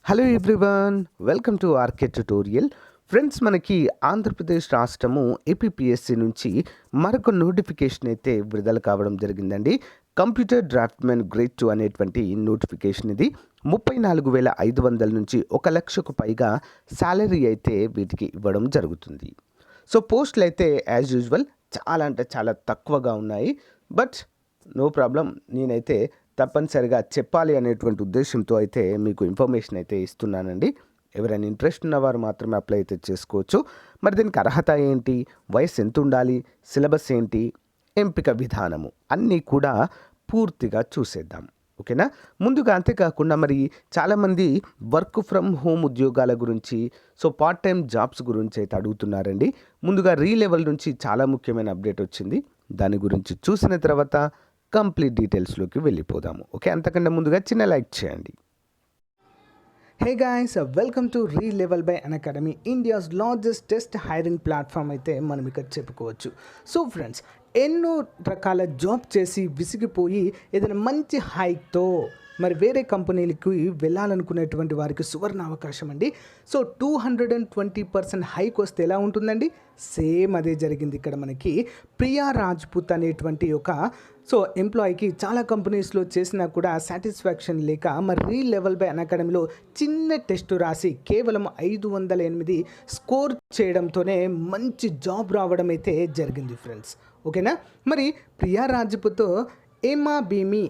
Hello everyone, welcome to RK tutorial. Friends, మనకి ఆంధ్రప్రదేశ్ రాష్ట్రము APPSC నుంచి మరొక నోటిఫికేషన్ అయితే విడుదల కావడం జరిగిందండి. కంప్యూటర్ డ్రాఫ్ట్మెన్ గ్రేడ్ 2 అనేటువంటి నోటిఫికేషన్ ఇది. 34,500 నుంచి 1,00,000కు పైగా శాలరీ అయితే వీటికి ఇవ్వడం జరుగుతుంది. సో పోస్టులు అయితే యాజ్ యూజువల్ చాలా అంటే చాలా తక్కువగా ఉన్నాయి. బట్ నో ప్రాబ్లం, నేనైతే తప్పనిసరిగా చెప్పాలి అనేటువంటి ఉద్దేశంతో అయితే మీకు ఇన్ఫర్మేషన్ అయితే ఇస్తున్నానండి. ఎవరైనా ఇంట్రెస్ట్ ఉన్నవారు మాత్రమే అప్లై అయితే చేసుకోవచ్చు. మరి దీనికి అర్హత ఏంటి, వయసు ఎంత ఉండాలి, సిలబస్ ఏంటి, ఎంపిక విధానము అన్నీ కూడా పూర్తిగా చూసేద్దాం. ఓకేనా? ముందుగా అంతేకాకుండా మరి చాలామంది వర్క్ ఫ్రమ్ హోమ్ ఉద్యోగాల గురించి, సో పార్ట్ టైం జాబ్స్ గురించి అయితే అడుగుతున్నారండి. ముందుగా రీలెవెల్ నుంచి చాలా ముఖ్యమైన అప్డేట్ వచ్చింది. దాని గురించి చూసిన తర్వాత కంప్లీట్ డీటెయిల్స్లోకి వెళ్ళిపోదాము. ఓకే, అంతకంటే ముందుగా చిన్న లైక్ చేయండి. Hey guys, welcome to రీలెవెల్ by academy, India's largest test hiring platform అయితే మనం ఇక్కడ చెప్పుకోవచ్చు. సో ఫ్రెండ్స్, ఎన్నో రకాల జాబ్ చేసి విసిగిపోయి ఏదైనా మంచి హైక్తో మరి వేరే కంపెనీలకి వెళ్ళాలనుకునేటువంటి వారికి సువర్ణ అవకాశం అండి. సో 220% హైక్ వస్తే ఎలా ఉంటుందండి? సేమ్ అదే జరిగింది ఇక్కడ మనకి. ప్రియా రాజ్పుత్ అనేటువంటి ఒక ఎంప్లాయీకి చాలా కంపెనీస్లో చేసినా కూడా సాటిస్ఫాక్షన్ లేక మరి రీలెవెల్ బై అకాడమీలో చిన్న టెస్ట్ రాసి కేవలం 508 స్కోర్ చేయడంతోనే మంచి జాబ్ రావడం అయితే జరిగింది ఫ్రెండ్స్. ఓకేనా? మరి ప్రియా రాజ్పుత్ ఏమా బీమీ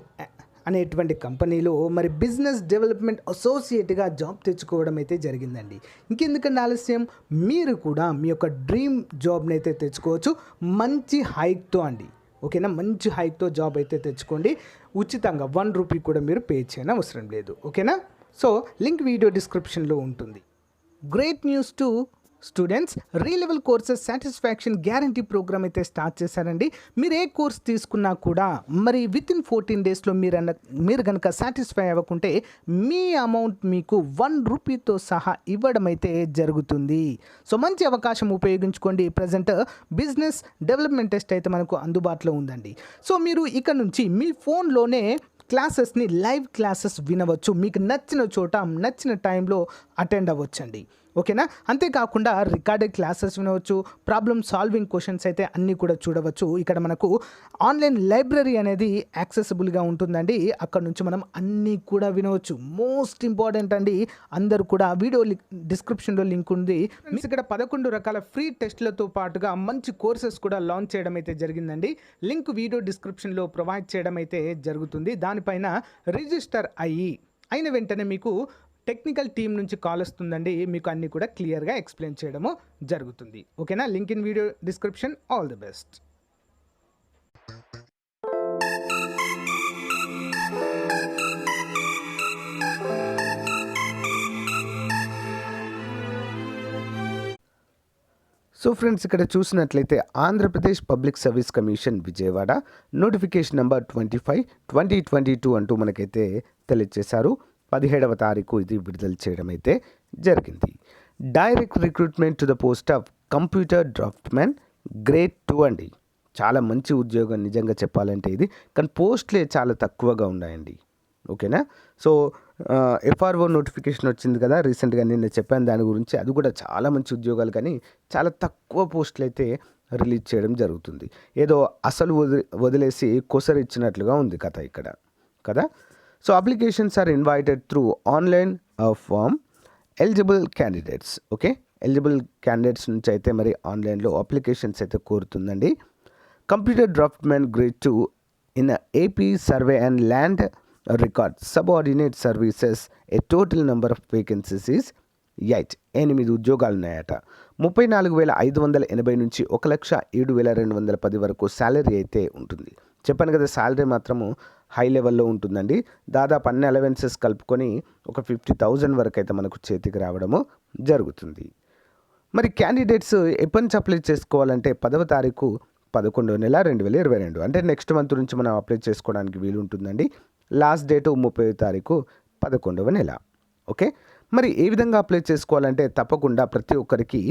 అనేటువంటి కంపెనీలో మరి బిజినెస్ డెవలప్మెంట్ అసోసియేట్గా జాబ్ తెచ్చుకోవడం అయితే జరిగిందండి. ఇంకెందుకంటే ఆలస్యం, మీరు కూడా మీ యొక్క డ్రీమ్ జాబ్ని అయితే తెచ్చుకోవచ్చు మంచి హైక్తో అండి. ఓకేనా? మంచి హైక్తో జాబ్ అయితే తెచ్చుకోండి. ఉచితంగా 1 రూపీ కూడా మీరు పే చేయని అవసరం లేదు. ఓకేనా? సో లింక్ వీడియో డిస్క్రిప్షన్లో ఉంటుంది. Great news to students, Relevel courses satisfaction guarantee program అయితే స్టార్ట్ చేశారండి. మీరు ఏ కోర్స్ తీసుకున్నా కూడా మరి వితిన్ 14 డేస్లో మీరు కనుక సాటిస్ఫై అవ్వకుంటే మీ అమౌంట్ మీకు 1 రూపీతో సహా ఇవ్వడం అయితే జరుగుతుంది. సో మంచి అవకాశం ఉపయోగించుకోండి. ప్రజెంట్ బిజినెస్ డెవలప్మెంట్ టెస్ట్ అయితే మనకు అందుబాటులో ఉందండి. సో మీరు ఇక్కడ నుంచి మీ ఫోన్లోనే క్లాసెస్ని లైవ్ క్లాసెస్ వినవచ్చు. మీకు నచ్చిన చోట నచ్చిన టైంలో అటెండ్ అవ్వచ్చండి. ఓకేనా? అంతేకాకుండా రికార్డెడ్ క్లాసెస్ వినవచ్చు. ప్రాబ్లమ్ సాల్వింగ్ క్వశ్చన్స్ అయితే అన్నీ కూడా చూడవచ్చు. ఇక్కడ మనకు ఆన్లైన్ లైబ్రరీ అనేది యాక్సెసిబుల్గా ఉంటుందండి. అక్కడ నుంచి మనం అన్నీ కూడా వినవచ్చు. మోస్ట్ ఇంపార్టెంట్ అండి, అందరూ కూడా వీడియో డిస్క్రిప్షన్లో లింక్ ఉంది. ఇక్కడ 11 రకాల ఫ్రీ టెస్ట్లతో పాటుగా మంచి కోర్సెస్ కూడా లాంచ్ చేయడం అయితే జరిగిందండి. లింక్ వీడియో డిస్క్రిప్షన్లో ప్రొవైడ్ చేయడం అయితే జరుగుతుంది. దానిపైన రిజిస్టర్ అయిన వెంటనే మీకు టెక్నికల్ టీం నుంచి కాల్ వస్తుందండి. మీకు అన్నీ కూడా క్లియర్గా ఎక్స్ప్లెయిన్ చేయడము జరుగుతుంది. ఓకేనా? Link in video description. All the best. So friends, ఇక్కడ చూసినట్లయితే Andhra Pradesh public service commission Vijayawada notification number 25/2022 అంటూ మనకైతే తెలియజేశారు. 17వ తారీఖు ఇది విడుదల చేయడం అయితే జరిగింది. Direct recruitment to the post of computer draftsmen grade 2 అండి. చాలా మంచి ఉద్యోగం నిజంగా చెప్పాలంటే ఇది. కానీ పోస్టులే చాలా తక్కువగా ఉన్నాయండి. ఓకేనా? సో ఎఫ్ఆర్ఓ నోటిఫికేషన్ వచ్చింది కదా రీసెంట్గా, నిన్న చెప్పాను దాని గురించి. అది కూడా చాలా మంచి ఉద్యోగాలు, కానీ చాలా తక్కువ పోస్టులు అయితే రిలీజ్ చేయడం జరుగుతుంది. ఏదో అసలు వదిలేసి కొసరిచ్చినట్లుగా ఉంది కథ ఇక్కడ కదా. So applications are invited through online form eligible candidates. Okay, eligible candidates నుంచి అయితే మరి ఆన్లైన్లో అప్లికేషన్స్ అయితే కోరుతుందండి. Computer draftsmen grade 2 in AP survey and land record subordinate services. A total number of vacancies is 8 ఉద్యోగాలు ఉన్నాయట. 34,580 నుంచి 1,07,210 వరకు శాలరీ అయితే ఉంటుంది. చెప్పాను కదా, శాలరీ మాత్రము హై లెవెల్లో ఉంటుందండి. దాదాపు అన్ని అలవెన్సెస్ కలుపుకొని ఒక 50,000 వరకు అయితే మనకు చేతికి రావడము జరుగుతుంది. మరి క్యాండిడేట్స్ ఎప్పటి నుంచి అప్లై చేసుకోవాలంటే 10వ తారీఖు 11వ నెల 2022, అంటే నెక్స్ట్ మంత్ నుంచి మనం అప్లై చేసుకోవడానికి వీలు ఉంటుందండి. లాస్ట్ డేటు 30వ తారీఖు 11వ నెల. ఓకే, మరి ఏ విధంగా అప్లై చేసుకోవాలంటే తప్పకుండా ప్రతి ఒక్కరికి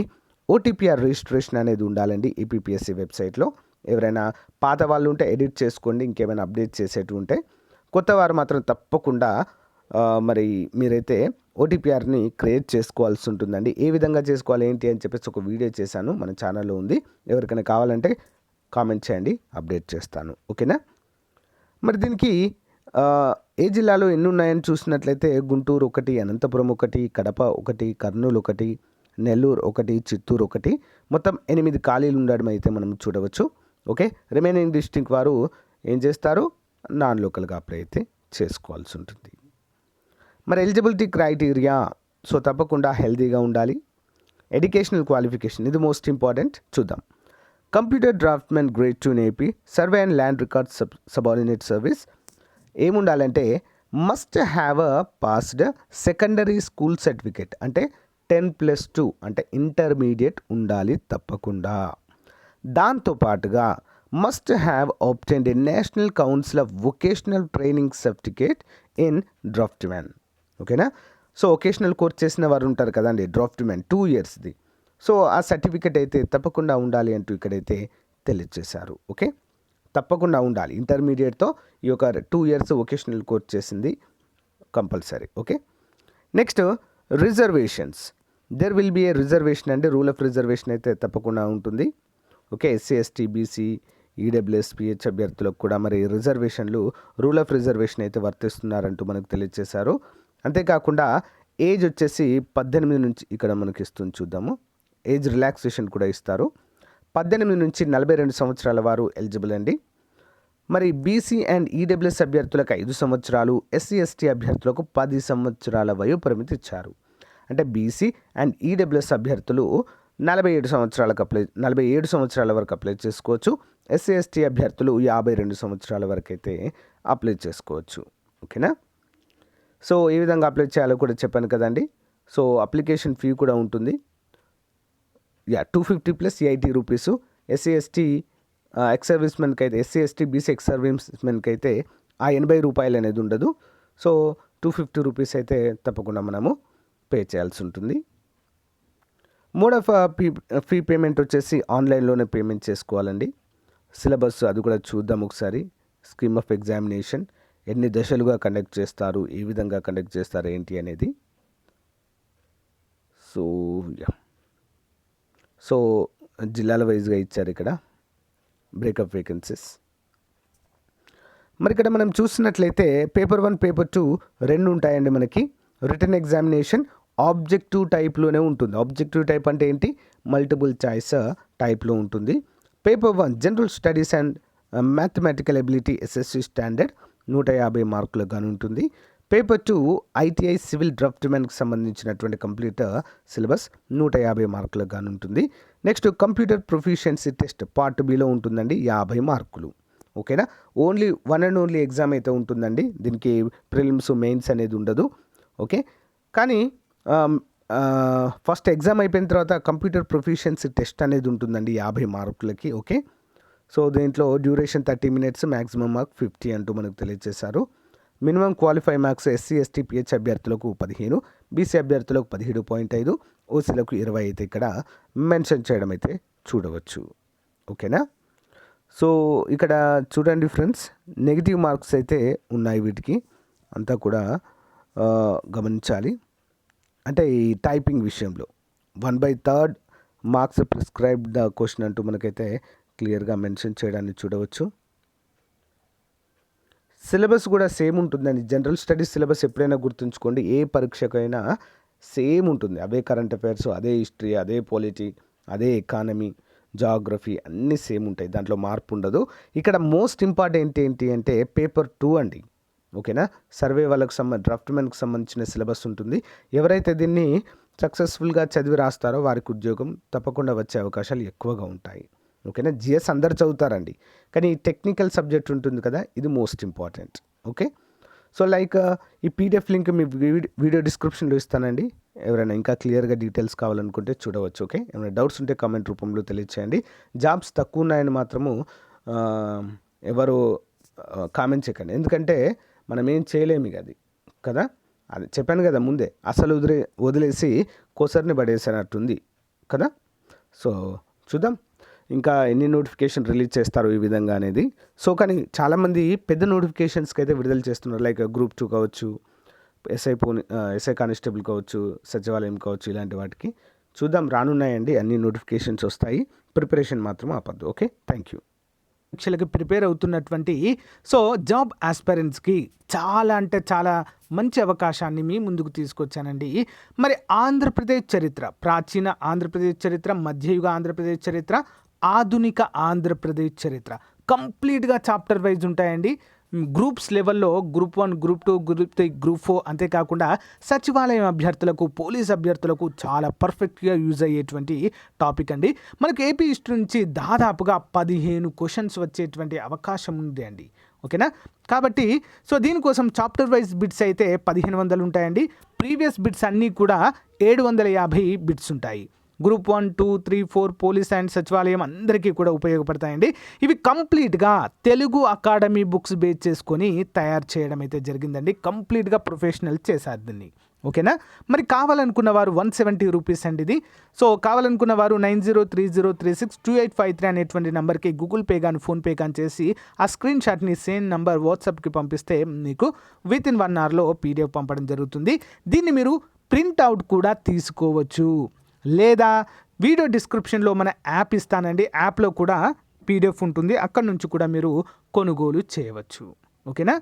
ఓటీపీఆర్ రిజిస్ట్రేషన్ అనేది ఉండాలండి ఏపీపీఎస్సీ వెబ్సైట్లో. ఎవరైనా పాత వాళ్ళు ఉంటే ఎడిట్ చేసుకోండి, ఇంకేమైనా అప్డేట్ చేసేటివి ఉంటే. కొత్త వారు మాత్రం తప్పకుండా మరి మీరైతే ఓటీపీఆర్ని క్రియేట్ చేసుకోవాల్సి ఉంటుందండి. ఏ విధంగా చేసుకోవాలి ఏంటి అని చెప్పేసి ఒక వీడియో చేశాను, మన ఛానల్లో ఉంది. ఎవరికైనా కావాలంటే కామెంట్ చేయండి, అప్డేట్ చేస్తాను. ఓకేనా. మరి దీనికి ఏ జిల్లాలో ఎన్ని ఉన్నాయని చూసినట్లయితే గుంటూరు 1, అనంతపురం 1, కడప 1, కర్నూలు 1, నెల్లూరు 1, చిత్తూరు 1, మొత్తం 8 ఖాళీలు ఉండడం అయితే మనం చూడవచ్చు. ఓకే, రిమైనింగ్ డిస్ట్రిక్ట్ వారు ఏం చేస్తారు, నాన్ లోకల్గా అప్లై అయితే చేసుకోవాల్సి ఉంటుంది. మరి ఎలిజిబిలిటీ క్రైటీరియా, సో తప్పకుండా హెల్తీగా ఉండాలి. ఎడ్యుకేషనల్ క్వాలిఫికేషన్, ఇది మోస్ట్ ఇంపార్టెంట్. చూద్దాం. Computer draftsmen grade 2 in AP, survey and land record subordinate service. ఏముండాలంటే must have a passed secondary school certificate, అంటే 10+2 అంటే ఇంటర్మీడియట్ ఉండాలి తప్పకుండా. దాంతోపాటుగా must have obtained a national council of vocational training certificate in draftsmen. ఓకేనా. So vocational course చేసిన వారు ఉంటారు కదండి, డ్రాఫ్ట్మెన్ 2 ఇయర్స్ది. సో ఆ సర్టిఫికేట్ అయితే తప్పకుండా ఉండాలి అంటూ ఇక్కడైతే తెలియజేశారు. ఓకే, తప్పకుండా ఉండాలి. ఇంటర్మీడియట్తో ఈ యొక్క 2 ఇయర్స్ వొకేషనల్ కోర్స్ చేసింది compulsory. Okay. Next reservations. There will be A reservation, అంటే రూల్ ఆఫ్ రిజర్వేషన్ అయితే తప్పకుండా ఉంటుంది. Okay, SC ST BC EWS pH అభ్యర్థులకు కూడా మరి రిజర్వేషన్లు, రూల్ ఆఫ్ రిజర్వేషన్ అయితే వర్తిస్తున్నారంటూ మనకు తెలియజేశారు. అంతేకాకుండా ఏజ్ వచ్చేసి 18 నుంచి ఇక్కడ మనకి ఇస్తుంది, చూద్దాము. ఏజ్ రిలాక్సేషన్ కూడా ఇస్తారు. 18 నుంచి 42 సంవత్సరాల వారు ఎలిజిబుల్ అండి. మరి బీసీ అండ్ ఈడబ్ల్యూఎస్ అభ్యర్థులకు 5 సంవత్సరాలు, ఎస్సీ ఎస్టీ అభ్యర్థులకు 10 సంవత్సరాల వయో పరిమితి ఇచ్చారు. అంటే బీసీ అండ్ ఈడబ్ల్యూఎస్ అభ్యర్థులు 47 సంవత్సరాల వరకు అప్లై చేసుకోవచ్చు. ఎస్సీ ఎస్టీ అభ్యర్థులు 52 సంవత్సరాల వరకు అయితే అప్లై చేసుకోవచ్చు. ఓకేనా. సో ఏ విధంగా అప్లై చేయాలో కూడా చెప్పాను కదండి. సో అప్లికేషన్ ఫీ కూడా ఉంటుంది. 250 + 80 రూపీసు. ఎస్సీ ఎస్టీ ఎక్స్ సర్వీస్మెన్కి అయితే, ఎస్సీ ఎస్టీ బీసీ ఎక్స్ సర్వీస్మెన్కి అయితే ఆ 80 రూపాయలు అనేది ఉండదు. సో 250 రూపీస్ అయితే తప్పకుండా మనము పే చేయాల్సి ఉంటుంది. మోడ్ ఆఫ్ ఫీ పేమెంట్ వచ్చేసి ఆన్లైన్లోనే పేమెంట్ చేసుకోవాలండి. సిలబస్ అది కూడా చూద్దాం ఒకసారి. స్కీమ్ ఆఫ్ ఎగ్జామినేషన్, ఎన్ని దశలుగా కండక్ట్ చేస్తారు, ఏ విధంగా కండక్ట్ చేస్తారు ఏంటి అనేది. సో జిల్లాల వైజ్గా ఇచ్చారు ఇక్కడ బ్రేకప్ వేకెన్సీస్. మరి ఇక్కడ మనం చూసినట్లయితే పేపర్ 1, పేపర్ 2 రెండు ఉంటాయండి మనకి. రిటన్ ఎగ్జామినేషన్ ఆబ్జెక్టివ్ టైప్లోనే ఉంటుంది. ఆబ్జెక్టివ్ టైప్ అంటే ఏంటి, మల్టిపుల్ చాయిస్ టైప్లో ఉంటుంది. Paper 1 general studies and mathematical ability SSC standard 150 మార్కులకు గాను ఉంటుంది. పేపర్ 2 ఐటీఐ సివిల్ డ్రాఫ్ట్మెన్కి సంబంధించినటువంటి కంప్లీట్ సిలబస్ 150 మార్కులకు గాను ఉంటుంది. Next computer proficiency test part below ఉంటుందండి, 50 మార్కులు. ఓకేనా. వన్ అండ్ ఓన్లీ ఎగ్జామ్ అయితే ఉంటుందండి. దీనికి ప్రిలిమ్స్ మెయిన్స్ అనేది ఉండదు. ఓకే, కానీ ఫస్ట్ ఎగ్జామ్ అయిపోయిన తర్వాత కంప్యూటర్ ప్రొఫిషియన్సీ టెస్ట్ అనేది ఉంటుందండి 50 మార్కులకి. ఓకే, సో దీంట్లో డ్యూరేషన్ 30 మినిట్స్, మ్యాక్సిమం మార్క్ 50 అంటూ మనకు తెలియజేశారు. Minimum qualify marks SC ST pH అభ్యర్థులకు 15, బీసీ అభ్యర్థులకు 17.5, ఓసీలకు 20 అయితే ఇక్కడ మెన్షన్ చేయడం అయితే చూడవచ్చు. ఓకేనా. సో ఇక్కడ చూడండి ఫ్రెండ్స్, నెగిటివ్ మార్క్స్ అయితే ఉన్నాయి వీటికి, అంతా కూడా గమనించాలి. అంటే ఈ టైపింగ్ విషయంలో 1/3 మార్క్స్ ప్రిస్క్రైబ్డ్ ద క్వశ్చన్ అంటూ మనకైతే క్లియర్గా మెన్షన్ చేయడాన్ని చూడవచ్చు. సిలబస్ కూడా సేమ్ ఉంటుందండి. జనరల్ స్టడీస్ సిలబస్ ఎప్పుడైనా గుర్తుంచుకోండి, ఏ పరీక్షకైనా సేమ్ ఉంటుంది. అవే కరెంట్ అఫైర్స్, అదే హిస్టరీ, అదే పాలిటీ, అదే ఎకానమీ, జాగ్రఫీ అన్నీ సేమ్ ఉంటాయి, దాంట్లో మార్పు ఉండదు. ఇక్కడ మోస్ట్ ఇంపార్టెంట్ ఏంటి అంటే పేపర్ 2 అండి. ఓకేనా. సర్వే వాళ్ళకు డ్రాఫ్ట్మెన్కి సంబంధించిన సిలబస్ ఉంటుంది. ఎవరైతే దీన్ని సక్సెస్ఫుల్గా చదివి రాస్తారో వారికి ఉద్యోగం తప్పకుండా వచ్చే అవకాశాలు ఎక్కువగా ఉంటాయి. ఓకేనా. జిఎస్ అందరు చదువుతారండి, కానీ టెక్నికల్ సబ్జెక్ట్ ఉంటుంది కదా, ఇది most important. Okay, so like ఈ పీడిఎఫ్ లింక్ మీ వీడియో డిస్క్రిప్షన్లో ఇస్తానండి. ఎవరైనా ఇంకా క్లియర్గా డీటెయిల్స్ కావాలనుకుంటే చూడవచ్చు. ఓకే, ఏమైనా డౌట్స్ ఉంటే కామెంట్ రూపంలో తెలియచేయండి. జాబ్స్ తక్కువ ఉన్నాయని మాత్రము ఎవరు కామెంట్ చేయకండి, ఎందుకంటే మనం ఏం చేయలేము అది కదా. అది చెప్పాను కదా ముందే, అసలు వదిలేసి కోసర్ని పడేసినట్టుంది కదా. సో చూద్దాం ఇంకా ఎన్ని నోటిఫికేషన్ రిలీజ్ చేస్తారు ఈ విధంగా అనేది. సో కానీ చాలామంది పెద్ద నోటిఫికేషన్స్కి అయితే విడుదల చేస్తున్నారు, లైక్ గ్రూప్ 2 కావచ్చు, ఎస్ఐ కానిస్టేబుల్ కావచ్చు, సచివాలయం కావచ్చు, ఇలాంటి వాటికి చూద్దాం. రానున్నాయండి, అన్ని నోటిఫికేషన్స్ వస్తాయి. ప్రిపరేషన్ మాత్రం ఆపద్దు. Okay, thank you. పరీక్షలకు ప్రిపేర్ అవుతున్నటువంటి జాబ్ ఆస్పైరెంట్స్కి చాలా అంటే చాలా మంచి అవకాశాన్ని మీ ముందుకు తీసుకొచ్చానండి. మరి ఆంధ్రప్రదేశ్ చరిత్ర, ప్రాచీన ఆంధ్రప్రదేశ్ చరిత్ర, మధ్యయుగ ఆంధ్రప్రదేశ్ చరిత్ర, ఆధునిక ఆంధ్రప్రదేశ్ చరిత్ర కంప్లీట్గా చాప్టర్ వైజ్ ఉంటాయండి. గ్రూప్స్ లెవెల్లో గ్రూప్ 1, గ్రూప్ 2, గ్రూప్ 3, గ్రూప్ 4, అంతేకాకుండా సచివాలయం అభ్యర్థులకు, పోలీస్ అభ్యర్థులకు చాలా పర్ఫెక్ట్గా యూజ్ అయ్యేటువంటి టాపిక్ అండి. మనకు ఏపీ హిస్టరీ నుంచి దాదాపుగా 15 క్వశ్చన్స్ వచ్చేటువంటి అవకాశం ఉంది అండి. ఓకేనా? కాబట్టి దీనికోసం చాప్టర్ వైజ్ బిట్స్ అయితే 1500 ఉంటాయండి. ప్రీవియస్ బిట్స్ అన్నీ కూడా 750 బిట్స్ ఉంటాయి. గ్రూప్ 1, 2, 3, 4 పోలీస్ అండ్ సచివాలయం అందరికీ కూడా ఉపయోగపడతాయండి. ఇవి కంప్లీట్గా తెలుగు అకాడమీ బుక్స్ బేస్ చేసుకొని తయారు చేయడం అయితే జరిగిందండి. కంప్లీట్గా ప్రొఫెషనల్ చేశారు దీన్ని. ఓకేనా? మరి కావాలనుకున్న వారు 170 రూపీస్ అండి ఇది. కావాలనుకున్న వారు 9030362853 అనేటువంటి నెంబర్కి గూగుల్ పే కానీ ఫోన్పే కానీ చేసి ఆ స్క్రీన్ షాట్ని సేమ్ నెంబర్ వాట్సాప్కి పంపిస్తే మీకు విత్ ఇన్ 1 అవర్లో పీడిఎఫ్ పంపడం జరుగుతుంది. దీన్ని మీరు ప్రింట్అవుట్ కూడా తీసుకోవచ్చు, లేదా వీడియో డిస్క్రిప్షన్లో మన యాప్ ఇస్తానండి. యాప్లో కూడా పీడిఎఫ్ ఉంటుంది, అక్కడ నుంచి కూడా మీరు కొనుగోలు చేయవచ్చు. ఓకేనా?